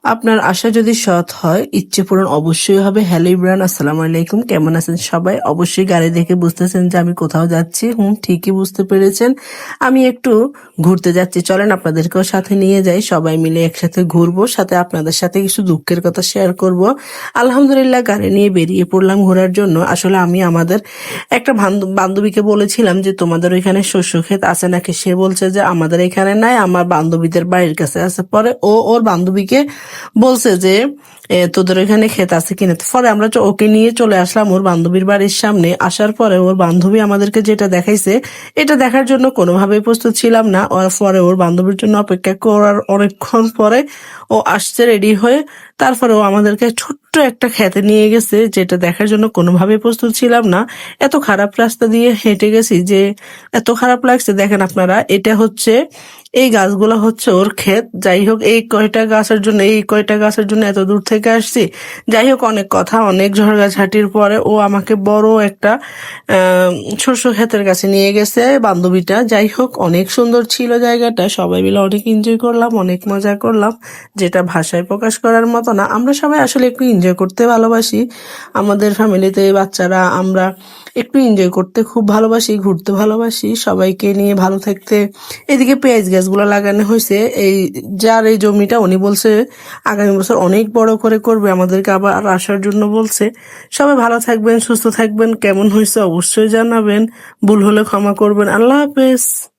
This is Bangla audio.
আপনার আশা যদি সৎ হয়, ইচ্ছে পূরণ অবশ্যই হবে। হ্যালো ইব্রান, আসসালামু আলাইকুম। কেমন আছেন সবাই? অবশ্যই গাড়ি দেখে বুঝতেছেন যে আমি কোথাও যাচ্ছি। ঠিকই বুঝতে পেরেছেন। আমি একটু ঘুরতে যাচ্ছি। চলেন আপনাদেরকেও সাথে নিয়ে যাই। সবাই মিলে একসাথে ঘুরবো। সাথে আপনাদের সাথে কিছু দুঃখের কথা শেয়ার করব। আলহামদুলিল্লাহ গাড়ি নিয়ে বেরিয়ে পড়লাম ঘোরার জন্য। আসলে আমি আমাদের একটা বান্ধবীকে বলেছিলাম যে তোমাদের ওইখানে শস্য ক্ষেত আছে নাকি। সে বলছে যে আমাদের এখানে নাই, আমার বান্ধবীদের বাড়ির কাছে আছে। পরে ও ওর বান্ধবীকে বলছে যে তোদের ওখানে ক্ষেত আছে কিনা। তো পরে আমরা ওকে নিয়ে চলে আসলাম ওর বান্ধবীর বাড়ির সামনে। আসার পরে ওর বান্ধবী আমাদেরকে যেটা দেখাইছে, এটা দেখার জন্য কোনোভাবেই প্রস্তুত ছিলাম না। ওর পরে ওর বান্ধবীর জন্য অপেক্ষা করার অনেকক্ষণ পরে ও আসছে রেডি হয়ে। তারপরে ও আমাদেরকে ছোট্ট একটা খেতে নিয়ে গেছে, যেটা দেখার জন্য কোনোভাবেই প্রস্তুত ছিলাম না। এত খারাপ রাস্তা দিয়ে হেঁটে গেছি যে এত খারাপ লাগছে। দেখেন আপনারা, এটা হচ্ছে, এই গাছগুলো হচ্ছে ওর ক্ষেত। যাই হোক, এই কয়টা গাছের জন্য এত দূর থেকে আসছি। যাই হোক, অনেক কথা, অনেক ঝগড়াঝাটির পরে ও আমাকে বড় একটা শস্য ক্ষেতের কাছে নিয়ে গেছে বান্ধবীটা। যাই হোক, অনেক সুন্দর ছিল জায়গাটা। সবাই মিলে অনেক এনজয় করলাম, অনেক মজা করলাম, যেটা ভাষায় প্রকাশ করার মতো না। আমরা সবাই আসলে একটু এনজয় করতে ভালোবাসি। আমাদের ফ্যামিলিতে বাচ্চারা আমরা একটু এনজয় করতে খুব ভালোবাসি, ঘুরতে ভালোবাসি, সবাইকে নিয়ে ভালো থাকতে। এদিকে পেঁয়াজ গাছগুলো লাগানো হয়েছে। যার এই জমিটা, উনি বলছে আগামী বছর অনেক বড় করে করবে, আমাদেরকে আবার আসার জন্য বলছে। সবাই ভালো থাকবেন, সুস্থ থাকবেন। কেমন হয়েছে অবশ্যই জানাবেন। ভুল হলে ক্ষমা করবেন। আল্লাহ হাফেজ।